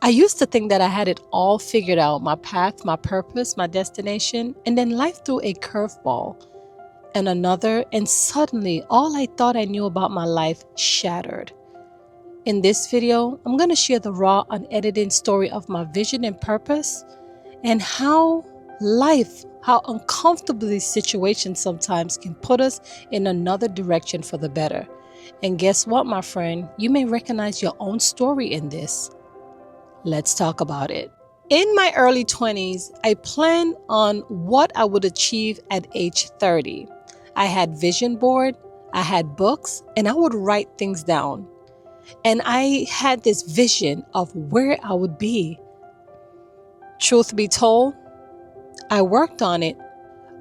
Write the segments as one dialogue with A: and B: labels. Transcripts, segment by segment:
A: I used to think that I had it all figured out, my path, my purpose, my destination, and then life threw a curveball and another, and suddenly all I thought I knew about my life shattered. In this video, I'm going to share the raw, unedited story of my vision and purpose and how uncomfortably situations sometimes can put us in another direction for the better. And guess what, my friend? You may recognize your own story in this. Let's talk about it. In my early 20s, I planned on what I would achieve at age 30. I had vision board, I had books, and I would write things down. And I had this vision of where I would be. Truth be told, I worked on it.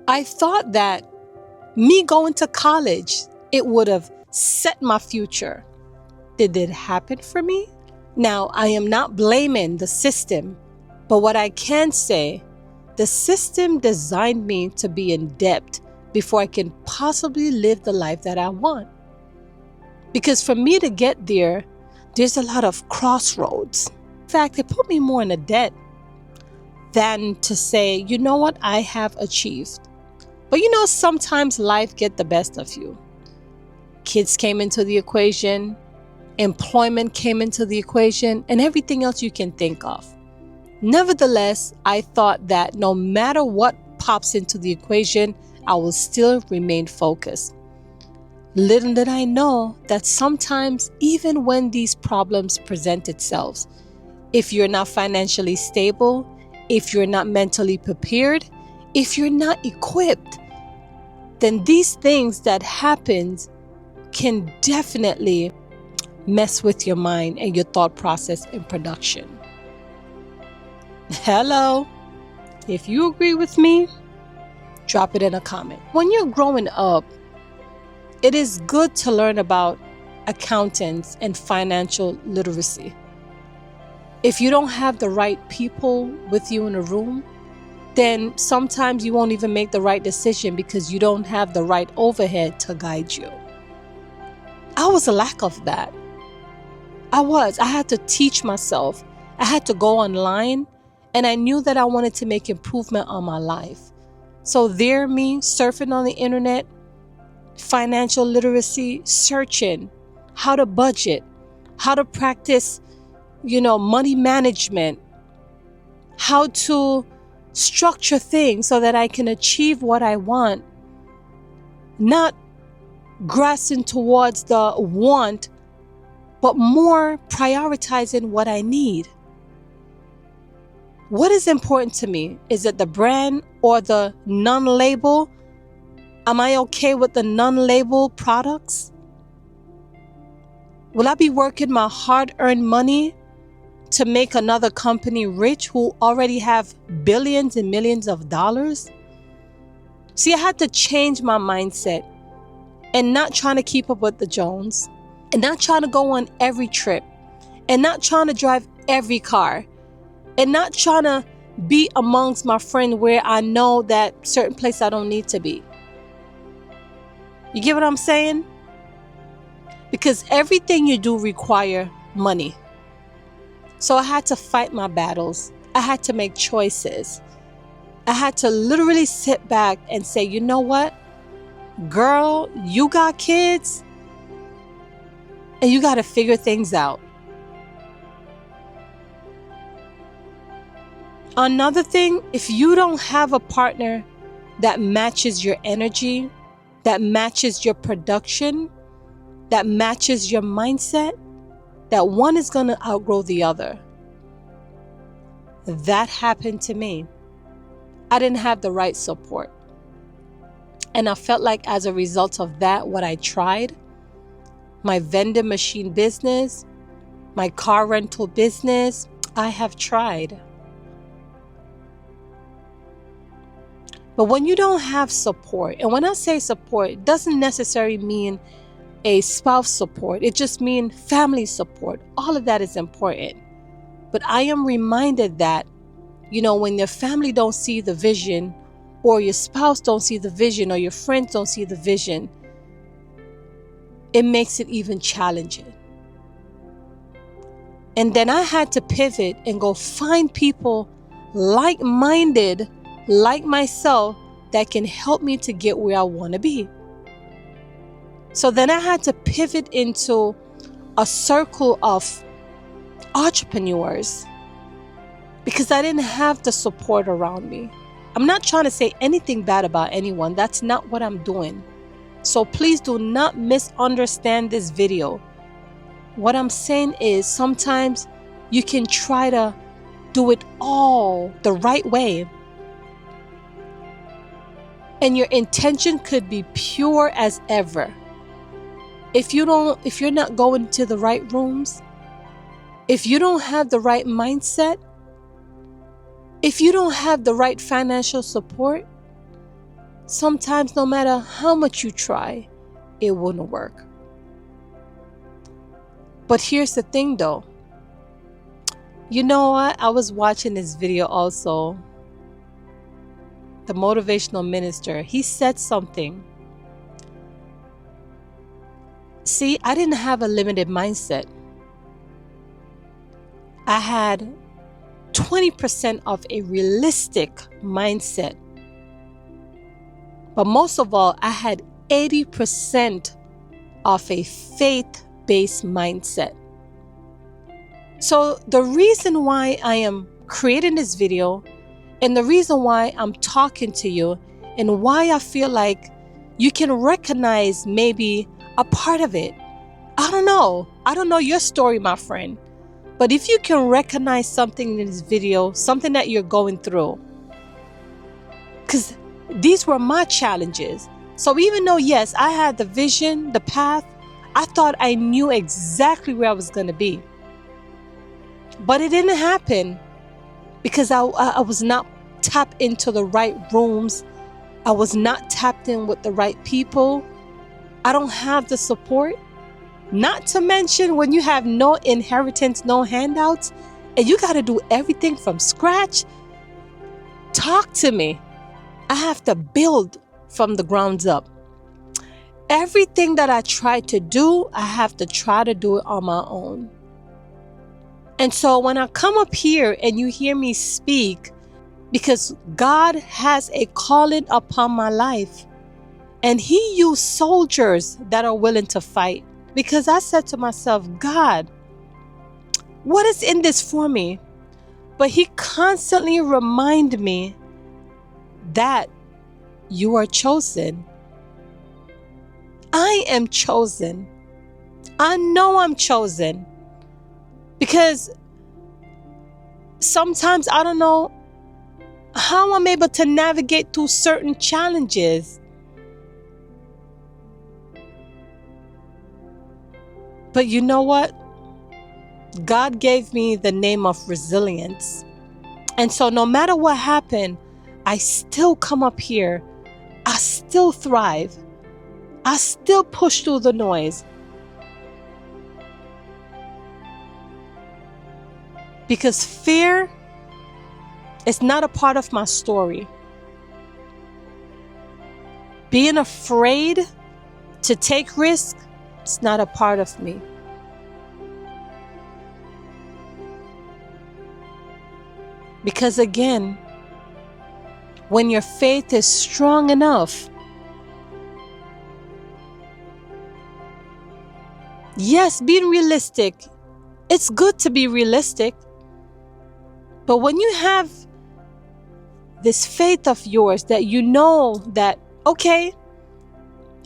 A: I thought that me going to college, it would have set my future. Did it happen for me? Now, I am not blaming the system, but what I can say, the system designed me to be in debt before I can possibly live the life that I want. Because for me to get there, there's a lot of crossroads. In fact, it put me more in a debt than to say, you know what, I have achieved. But sometimes life gets the best of you. Kids came into the equation, employment came into the equation, and everything else you can think of. Nevertheless, I thought that no matter what pops into the equation, I will still remain focused. Little did I know that sometimes, even when these problems present themselves, if you're not financially stable, if you're not mentally prepared, if you're not equipped, then these things that happen can definitely mess with your mind and your thought process in production. Hello. If you agree with me, drop it in a comment. When you're growing up, it is good to learn about accountants and financial literacy. If you don't have the right people with you in a room, then sometimes you won't even make the right decision because you don't have the right overhead to guide you. I was a lack of that. I had to teach myself. I had to go online, and I knew that I wanted to make improvement on my life. So there, me surfing on the internet, financial literacy, searching how to budget, how to practice, money management, how to structure things so that I can achieve what I want, not grasping towards the want, but more prioritizing what I need. What is important to me? Is it the brand or the non-label? Am I okay with the non-label products? Will I be working my hard-earned money to make another company rich who already have billions and millions of dollars? See, I had to change my mindset and not trying to keep up with the Jones, and not trying to go on every trip, and not trying to drive every car, and not trying to be amongst my friends where I know that certain place I don't need to be. You get what I'm saying? Because everything you do require money. So I had to fight my battles. I had to make choices. I had to literally sit back and say, you know what? Girl, you got kids and you got to figure things out. Another thing, if you don't have a partner that matches your energy, that matches your production, that matches your mindset, that one is going to outgrow the other. That happened to me. I didn't have the right support. And I felt like as a result of that, what I tried, my vending machine business, my car rental business, I have tried. But when you don't have support, and when I say support, it doesn't necessarily mean a spouse support. It just means family support. All of that is important. But I am reminded that, when your family don't see the vision, or your spouse don't see the vision, or your friends don't see the vision, it makes it even challenging. And then I had to pivot and go find people like-minded, like myself, that can help me to get where I want to be. So then I had to pivot into a circle of entrepreneurs because I didn't have the support around me. I'm not trying to say anything bad about anyone. That's not what I'm doing. So please do not misunderstand this video. What I'm saying is sometimes you can try to do it all the right way, and your intention could be pure as ever. If you're not going to the right rooms, if you don't have the right mindset, if you don't have the right financial support, sometimes no matter how much you try, it wouldn't work. But here's the thing though. You know what? I was watching this video also. The motivational minister, he said something. See, I didn't have a limited mindset. I had 20% of a realistic mindset. But most of all, I had 80% of a faith-based mindset. So the reason why I am creating this video and the reason why I'm talking to you and why I feel like you can recognize maybe a part of it. I don't know your story, my friend. But if you can recognize something in this video, something that you're going through, because these were my challenges. So even though, yes, I had the vision, the path, I thought I knew exactly where I was going to be. But it didn't happen because I was not tapped into the right rooms. I was not tapped in with the right people. I don't have the support. Not to mention when you have no inheritance, no handouts, and you got to do everything from scratch. Talk to me. I have to build from the ground up. Everything that I try to do, I have to try to do it on my own. And so when I come up here and you hear me speak, because God has a calling upon my life, and He used soldiers that are willing to fight. Because I said to myself, God, what is in this for me? But He constantly reminded me that you are chosen. I am chosen. I know I'm chosen. Because sometimes I don't know how I'm able to navigate through certain challenges. But you know what? God gave me the name of resilience. And so no matter what happened, I still come up here. I still thrive. I still push through the noise. Because fear is not a part of my story. Being afraid to take risks, it's not a part of me. Because again, when your faith is strong enough, yes, being realistic, it's good to be realistic. But when you have this faith of yours that you know that, okay,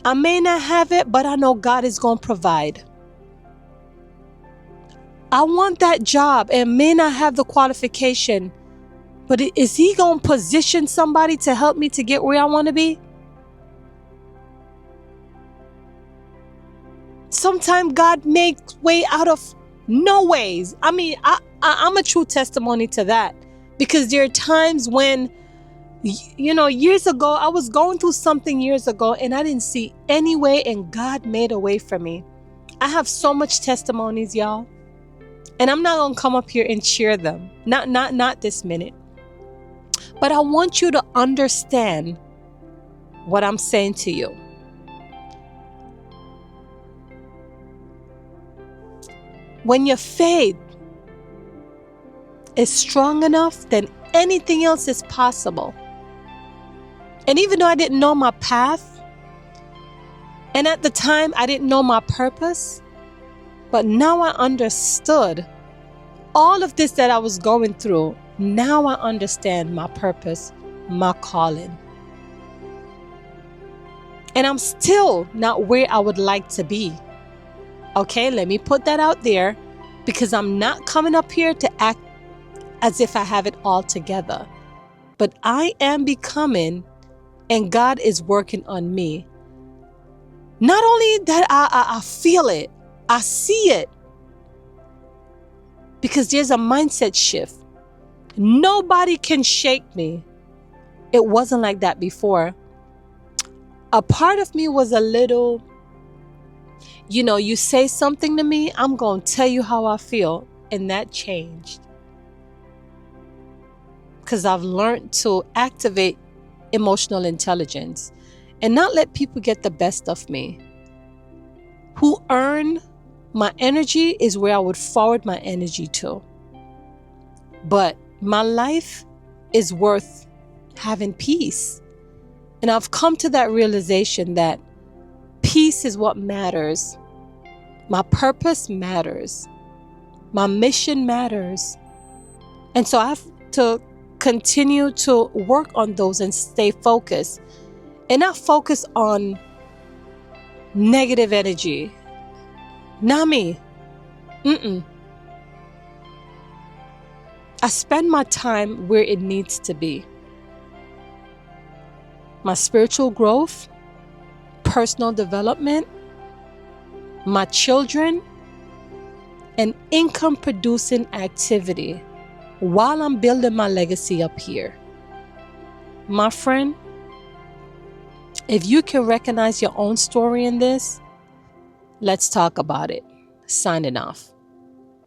A: I may not have it, but I know God is going to provide. I want that job and may not have the qualification, but is He going to position somebody to help me to get where I want to be? Sometimes God makes way out of no ways. I mean, I'm a true testimony to that, because there are times when, years ago, I was going through something years ago and I didn't see any way, and God made a way for me. I have so much testimonies, y'all. And I'm not going to come up here and share them. Not this minute. But I want you to understand what I'm saying to you. When your faith is strong enough, then anything else is possible. And even though I didn't know my path, and at the time I didn't know my purpose, but now I understood all of this that I was going through. Now I understand my purpose, my calling. And I'm still not where I would like to be. Okay, let me put that out there, because I'm not coming up here to act as if I have it all together. But I am becoming, and God is working on me. Not only that I feel it, I see it. Because there's a mindset shift. Nobody can shake me. It wasn't like that before. A part of me was a little, you say something to me, I'm going to tell you how I feel. And that changed. Because I've learned to activate emotional intelligence and not let people get the best of me. Who earn my energy is where I would forward my energy to. But my life is worth having peace. And I've come to that realization that peace is what matters. My purpose matters. My mission matters. And so I have to continue to work on those and stay focused. And not focus on negative energy. Not me. I spend my time where it needs to be. My spiritual growth, personal development, my children, and income producing activity while I'm building my legacy up here. My friend, if you can recognize your own story in this, let's talk about it. Signing off.